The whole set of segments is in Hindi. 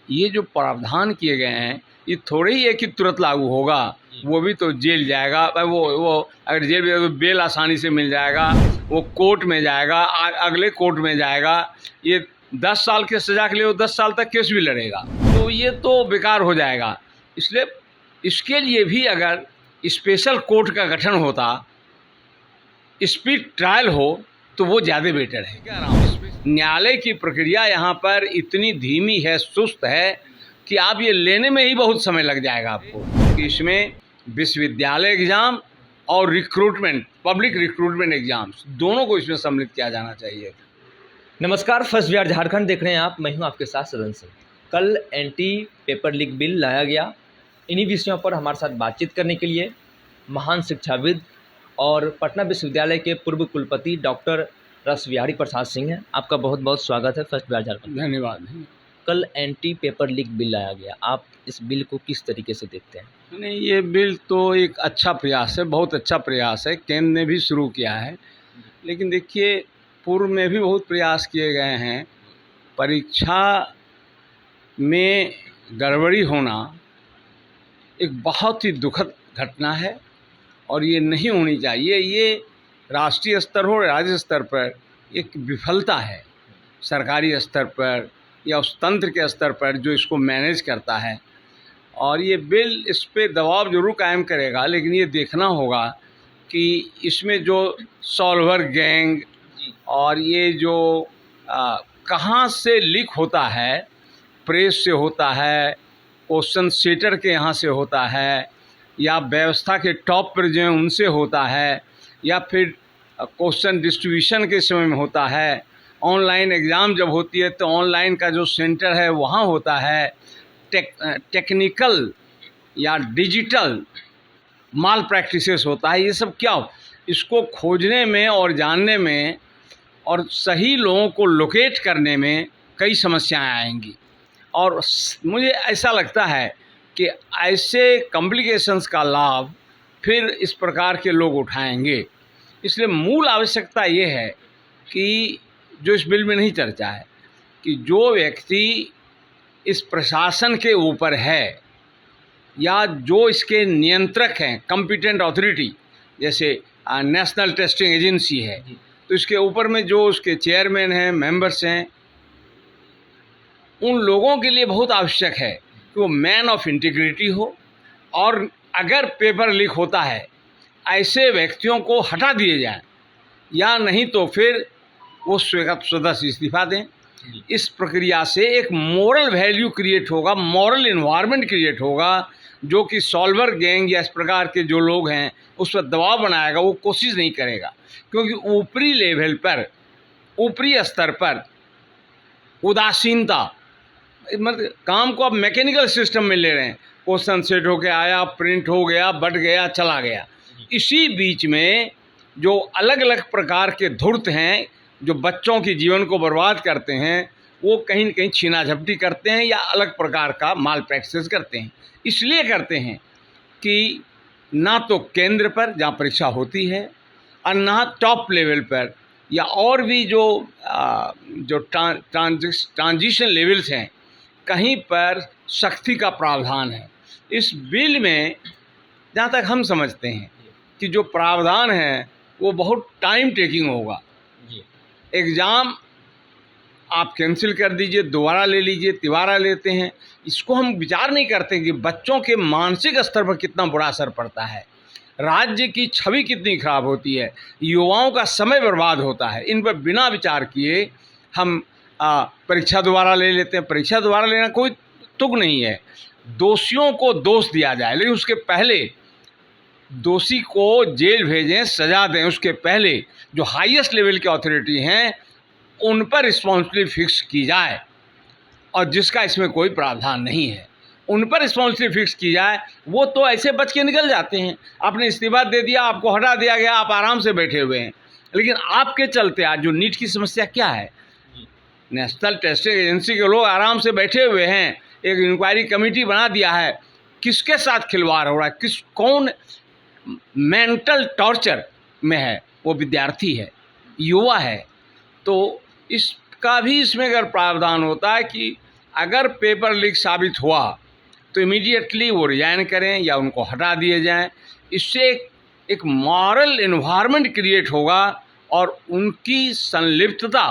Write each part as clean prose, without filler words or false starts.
ये जो प्रावधान किए गए हैं ये थोड़े ही है कि तुरंत लागू होगा, वो भी तो जेल जाएगा। वो अगर जेल में तो बेल आसानी से मिल जाएगा, वो कोर्ट में जाएगा, अगले कोर्ट में जाएगा। ये 10 साल की सज़ा के लिए वो 10 साल तक केस भी लड़ेगा, तो ये तो बेकार हो जाएगा। इसलिए इसके लिए भी अगर स्पेशल कोर्ट का गठन होता, स्पीड ट्रायल हो, तो वो ज़्यादा बेटर है। न्यायालय की प्रक्रिया यहाँ पर इतनी धीमी है, सुस्त है कि आप ये लेने में ही बहुत समय लग जाएगा आपको। कि इसमें विश्वविद्यालय एग्ज़ाम और रिक्रूटमेंट, पब्लिक रिक्रूटमेंट एग्ज़ाम्स, दोनों को इसमें सम्मिलित किया जाना चाहिए। नमस्कार, फर्स्ट बिहार झारखंड देख रहे हैं आप। मैं हूं आपके साथ सदन सिंह। कल एंटी पेपर लीक बिल लाया गया। इन्हीं विषयों पर हमारे साथ बातचीत करने के लिए महान शिक्षाविद और पटना विश्वविद्यालय के पूर्व कुलपति डॉक्टर रसबिहारी प्रसाद सिंह हैं। आपका बहुत बहुत स्वागत है फर्स्ट बिहार झारखंड। धन्यवाद। कल एंटी पेपर लीक बिल लाया गया, आप इस बिल को किस तरीके से देखते हैं? नहीं, ये बिल तो एक अच्छा प्रयास है, बहुत अच्छा प्रयास है। केंद्र ने भी शुरू किया है, लेकिन देखिए पूर्व में भी बहुत प्रयास किए गए हैं। परीक्षा में गड़बड़ी होना एक बहुत ही दुखद घटना है और ये नहीं होनी चाहिए। ये राष्ट्रीय स्तर हो, राज्य स्तर पर एक विफलता है। सरकारी स्तर पर या उस तंत्र के स्तर पर जो इसको मैनेज करता है, और ये बिल इस पे दबाव जरूर कायम करेगा, लेकिन ये देखना होगा कि इसमें जो सॉल्वर गैंग और ये जो कहाँ से लीक होता है, प्रेस से होता है, क्वेश्चन सेटर के यहाँ से होता है, या व्यवस्था के टॉप पर जो हैं उनसे होता है, या फिर क्वेश्चन डिस्ट्रीब्यूशन के समय में होता है, ऑनलाइन एग्ज़ाम जब होती है तो ऑनलाइन का जो सेंटर है वहाँ होता है, टेक्निकल या डिजिटल माल प्रैक्टिसेस होता है। ये सब क्या हो, इसको खोजने में और जानने में और सही लोगों को लोकेट करने में कई समस्याएं आएंगी। और मुझे ऐसा लगता है कि ऐसे कॉम्प्लिकेशंस का लाभ फिर इस प्रकार के लोग उठाएंगे। इसलिए मूल आवश्यकता ये है कि जो इस बिल में नहीं चर्चा है, कि जो व्यक्ति इस प्रशासन के ऊपर है या जो इसके नियंत्रक हैं, कॉम्पिटेंट अथॉरिटी, जैसे नेशनल टेस्टिंग एजेंसी है, तो इसके ऊपर में जो उसके चेयरमैन हैं, मेंबर्स हैं, उन लोगों के लिए बहुत आवश्यक है कि वो मैन ऑफ इंटीग्रिटी हो, और अगर पेपर लीक होता है ऐसे व्यक्तियों को हटा दिए जाए, या नहीं तो फिर वो स्वतः से इस्तीफा दें। इस प्रक्रिया से एक मोरल वैल्यू क्रिएट होगा, मॉरल इन्वायरमेंट क्रिएट होगा, जो कि सॉल्वर गैंग या इस प्रकार के जो लोग हैं उस पर दबाव बनाएगा, वो कोशिश नहीं करेगा। क्योंकि ऊपरी लेवल पर, ऊपरी स्तर पर उदासीनता, मतलब काम को आप मैकेनिकल सिस्टम में ले रहे हैं, क्वेश्चन सेट होके आया, प्रिंट हो गया, बट गया, चला गया। इसी बीच में जो अलग अलग प्रकार के धूर्त हैं जो बच्चों के जीवन को बर्बाद करते हैं, वो कहीं न कहीं छीना झपटी करते हैं या अलग प्रकार का माल प्रैक्टिस करते हैं। इसलिए करते हैं कि ना तो केंद्र पर जहाँ परीक्षा होती है, और ना टॉप लेवल पर, या और भी जो ट्रांजिशन लेवल्स हैं, कहीं पर सख्ती का प्रावधान है। इस बिल में जहाँ तक हम समझते हैं कि जो प्रावधान है वो बहुत टाइम टेकिंग होगा। एग्ज़ाम आप कैंसिल कर दीजिए, दोबारा ले लीजिए, तिबारा लेते हैं। इसको हम विचार नहीं करते कि बच्चों के मानसिक स्तर पर कितना बुरा असर पड़ता है, राज्य की छवि कितनी खराब होती है, युवाओं का समय बर्बाद होता है। इन पर बिना विचार किए हम परीक्षा दोबारा ले लेते हैं। परीक्षा दोबारा लेना कोई तुक नहीं है। दोषियों को दोष दिया जाए, लेकिन उसके पहले दोषी को जेल भेजें, सज़ा दें। उसके पहले जो हाईएस्ट लेवल के अथॉरिटी हैं उन पर रिस्पॉन्सिबिलिटी फिक्स की जाए, और जिसका इसमें कोई प्रावधान नहीं है उन पर रिस्पॉन्सिबिलिटी फिक्स की जाए। वो तो ऐसे बच के निकल जाते हैं, आपने इस्तीफा दे दिया, आपको हटा दिया गया, आप आराम से बैठे हुए हैं। लेकिन आपके चलते आज जो नीट की समस्या क्या है, नेशनल टेस्टिंग एजेंसी के लोग आराम से बैठे हुए हैं, एक इंक्वायरी कमेटी बना दिया है। किसके साथ खिलवाड़ हो रहा है, कौन मेंटल टॉर्चर में है, वो विद्यार्थी है, युवा है। तो इसका भी इसमें अगर प्रावधान होता है कि अगर पेपर लीक साबित हुआ तो इमीडिएटली वो रिजाइन करें या उनको हटा दिए जाएं। इससे एक मॉरल एनवायरनमेंट क्रिएट होगा और उनकी संलिप्तता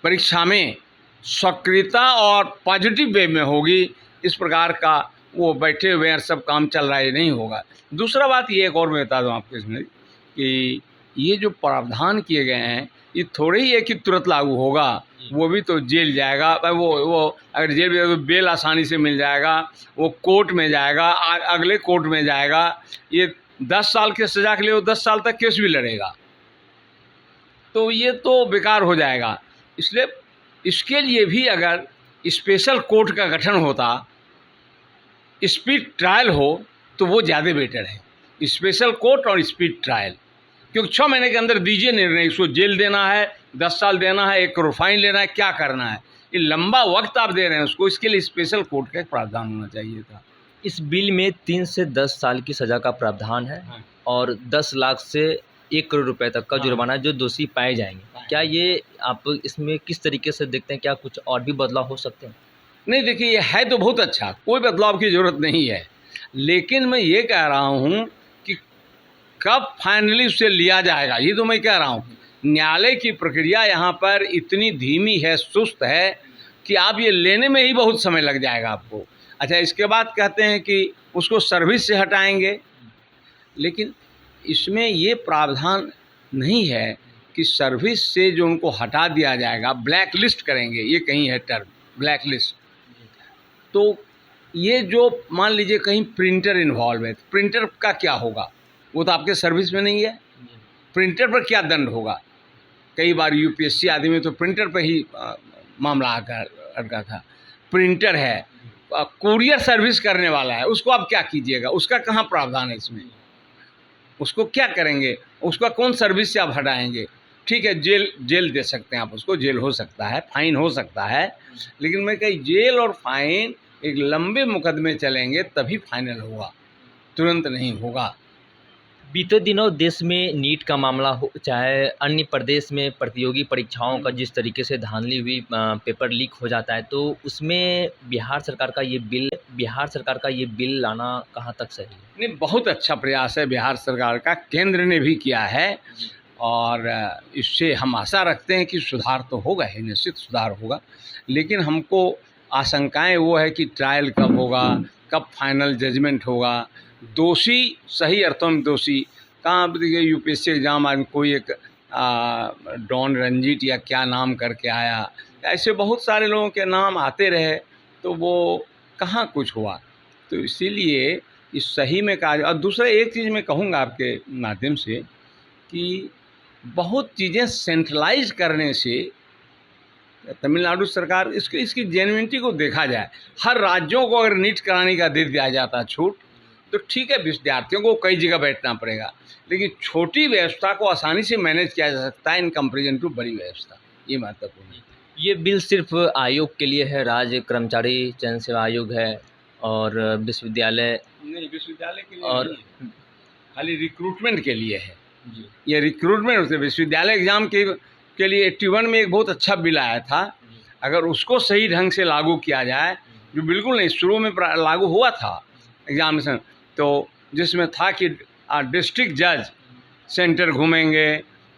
परीक्षा में सक्रियता और पॉजिटिव वे में होगी। इस प्रकार का वो बैठे हुए हैं सब काम चल रहा है, नहीं होगा। दूसरा बात ये एक और मैं बता दूं आपको इसमें कि ये जो प्रावधान किए गए हैं ये थोड़े ही है कि तुरंत लागू होगा, वो भी तो जेल जाएगा। वो अगर जेल में तो बेल आसानी से मिल जाएगा, वो कोर्ट में जाएगा, अगले कोर्ट में जाएगा। ये 10 साल की सज़ा के लिए वो 10 साल तक केस भी लड़ेगा, तो ये तो बेकार हो जाएगा। इसलिए इसके लिए भी अगर स्पेशल कोर्ट का गठन होता, स्पीड ट्रायल हो, तो वो ज़्यादा बेटर है। स्पेशल कोर्ट और स्पीड ट्रायल, क्योंकि 6 महीने के अंदर दीजिए निर्णय, इसको जेल देना है, 10 साल देना है, 1 करोड़ फाइन लेना है, क्या करना है, ये लंबा वक्त आप दे रहे हैं उसको। इसके लिए स्पेशल कोर्ट का एक प्रावधान होना चाहिए था। इस बिल में 3 से 10 साल की सज़ा का प्रावधान है और 10 लाख से 1 करोड़ रुपए तक का जुर्माना जो दोषी पाए जाएंगे। क्या ये आप इसमें किस तरीके से देखते हैं, क्या कुछ और भी बदलाव हो सकते हैं? नहीं, देखिए ये है तो बहुत अच्छा, कोई बदलाव की ज़रूरत नहीं है, लेकिन मैं ये कह रहा हूँ कि कब फाइनली उसे लिया जाएगा, ये तो मैं कह रहा हूँ। न्यायालय की प्रक्रिया यहाँ पर इतनी धीमी है, सुस्त है कि आप ये लेने में ही बहुत समय लग जाएगा आपको। अच्छा, इसके बाद कहते हैं कि उसको सर्विस से हटाएंगे, लेकिन इसमें ये प्रावधान नहीं है कि सर्विस से जो उनको हटा दिया जाएगा ब्लैक लिस्ट करेंगे, ये कहीं है टर्म ब्लैक लिस्ट। तो ये जो मान लीजिए कहीं प्रिंटर इन्वॉल्व है, प्रिंटर का क्या होगा, वो तो आपके सर्विस में नहीं है, प्रिंटर पर क्या दंड होगा। कई बार यूपीएससी आदि में तो प्रिंटर पर ही मामला अटका था। प्रिंटर है, कुरियर सर्विस करने वाला है, उसको आप क्या कीजिएगा, उसका कहाँ प्रावधान है इसमें, उसको क्या करेंगे, उसका कौन सर्विस से आप हटाएंगे। ठीक है, जेल दे सकते हैं आप उसको, जेल हो सकता है, फाइन हो सकता है, लेकिन मैं कहीं जेल और फाइन एक लंबे मुकदमे चलेंगे तभी फाइनल होगा, तुरंत नहीं होगा। बीते दिनों देश में नीट का मामला हो, चाहे अन्य प्रदेश में प्रतियोगी परीक्षाओं का जिस तरीके से धांधली हुई, पेपर लीक हो जाता है, तो उसमें बिहार सरकार का ये बिल लाना कहाँ तक सही है? नहीं, बहुत अच्छा प्रयास है बिहार सरकार का, केंद्र ने भी किया है और इससे हम आशा रखते हैं कि सुधार तो होगा ही, निश्चित सुधार होगा। लेकिन हमको आशंकाएं वो है कि ट्रायल कब होगा, कब फाइनल जजमेंट होगा, दोषी सही अर्थों में दोषी कहाँ। देखिए यूपीएससी एग्ज़ाम आज कोई एक डॉन रंजीत या क्या नाम करके आया, ऐसे बहुत सारे लोगों के नाम आते रहे, तो वो कहाँ कुछ हुआ। तो इसीलिए इस सही में कहा। और दूसरा एक चीज़ मैं कहूँगा आपके माध्यम से कि बहुत चीज़ें सेंट्रलाइज करने से तमिलनाडु सरकार इसकी जेन्युइनिटी को देखा जाए, हर राज्यों को अगर नीट कराने का दे दिया जाता छूट, तो ठीक है, विद्यार्थियों को कई जगह बैठना पड़ेगा, लेकिन छोटी व्यवस्था को आसानी से मैनेज किया जा सकता है इन कंपेरिजन टू बड़ी व्यवस्था। ये महत्वपूर्ण है। ये बिल सिर्फ आयोग के लिए है, राज्य कर्मचारी चयन सेवा आयोग है और विश्वविद्यालय नहीं, विश्वविद्यालय के लिए और नहीं, खाली रिक्रूटमेंट के लिए है। जी। ये रिक्रूटमेंट होते, विश्वविद्यालय एग्ज़ाम के लिए 81 में एक बहुत अच्छा बिल आया था, अगर उसको सही ढंग से लागू किया जाए, जो बिल्कुल नहीं, शुरू में लागू हुआ था एग्जामिनेशन, तो जिसमें था कि डिस्ट्रिक्ट जज सेंटर घूमेंगे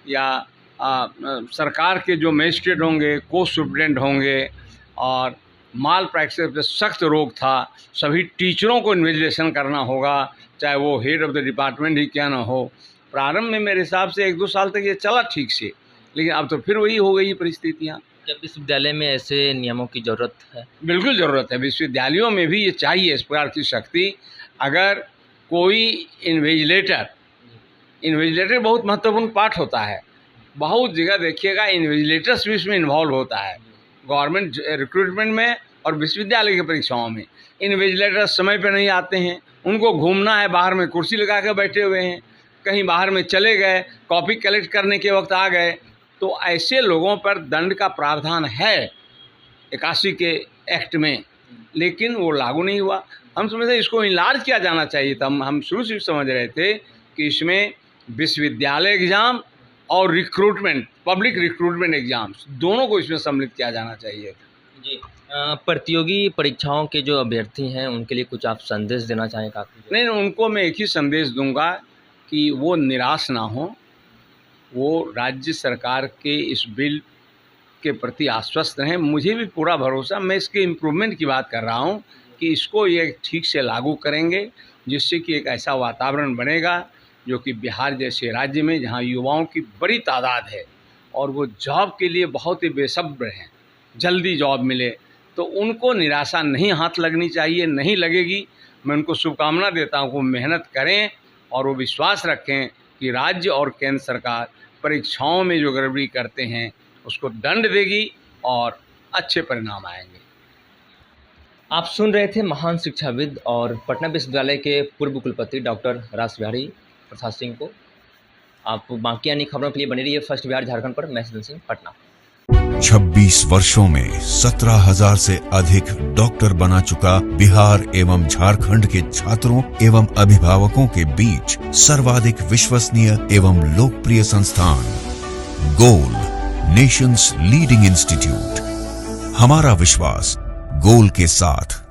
या सरकार के जो मजिस्ट्रेट होंगे, कोर्स सुप्रिटेंडेंट होंगे, और माल प्रैक्टिस पे सख्त रोक था, सभी टीचरों को इन्वेस्टिगेशन करना होगा, चाहे वो हेड ऑफ द डिपार्टमेंट ही क्या ना हो। प्रारंभ में मेरे हिसाब से 1-2 साल तक ये चला ठीक से, लेकिन अब तो फिर वही हो गई परिस्थितियाँ। क्या विश्वविद्यालय में ऐसे नियमों की ज़रूरत है? बिल्कुल ज़रूरत है, विश्वविद्यालयों में भी ये चाहिए इस प्रकार की शक्ति। अगर कोई इन्विजिलेटर बहुत महत्वपूर्ण पार्ट होता है, बहुत जगह देखिएगा इन्विजिलेटर्स भी इसमें इन्वॉल्व होता है, गवर्नमेंट रिक्रूटमेंट में और विश्वविद्यालय की परीक्षाओं में। इन्विजिलेटर्स समय पर नहीं आते हैं, उनको घूमना है, बाहर में कुर्सी लगा के बैठे हुए हैं, कहीं बाहर में चले गए, कॉपी कलेक्ट करने के वक्त आ गए, तो ऐसे लोगों पर दंड का प्रावधान है 81 के एक्ट में, लेकिन वो लागू नहीं हुआ। हम समझते इसको इनलार्ज किया जाना चाहिए था। हम शुरू से समझ रहे थे कि इसमें विश्वविद्यालय एग्ज़ाम और रिक्रूटमेंट, पब्लिक रिक्रूटमेंट एग्ज़ाम्स, दोनों को इसमें सम्मिलित किया जाना चाहिए। जी, प्रतियोगी परीक्षाओं के जो अभ्यर्थी हैं उनके लिए कुछ आप संदेश देना चाहें काफ़ी? नहीं, उनको मैं एक ही संदेश दूंगा कि वो निराश ना हो, वो राज्य सरकार के इस बिल के प्रति आश्वस्त रहें। मुझे भी पूरा भरोसा, मैं इसके इम्प्रूवमेंट की बात कर रहा हूँ कि इसको ये ठीक से लागू करेंगे, जिससे कि एक ऐसा वातावरण बनेगा जो कि बिहार जैसे राज्य में जहाँ युवाओं की बड़ी तादाद है और वो जॉब के लिए बहुत ही बेसब्र हैं, जल्दी जॉब मिले, तो उनको निराशा नहीं हाथ लगनी चाहिए, नहीं लगेगी। मैं उनको शुभकामना देता हूँ, वो मेहनत करें और वो विश्वास रखें कि राज्य और केंद्र सरकार परीक्षाओं में जो गड़बड़ी करते हैं उसको दंड देगी और अच्छे परिणाम आएंगे। आप सुन रहे थे महान शिक्षाविद और पटना विश्वविद्यालय के पूर्व कुलपति डॉक्टर रासबिहारी प्रसाद सिंह को। आप बाकी अन्य खबरों के लिए बने रहिए फर्स्ट बिहार झारखंड पर। मैं सदन सिंह, पटना। 26 वर्षों में 17,000 से अधिक डॉक्टर बना चुका बिहार एवं झारखंड के छात्रों एवं अभिभावकों के बीच सर्वाधिक विश्वसनीय एवं लोकप्रिय संस्थान गोल, नेशंस लीडिंग इंस्टीट्यूट। हमारा विश्वास गोल के साथ।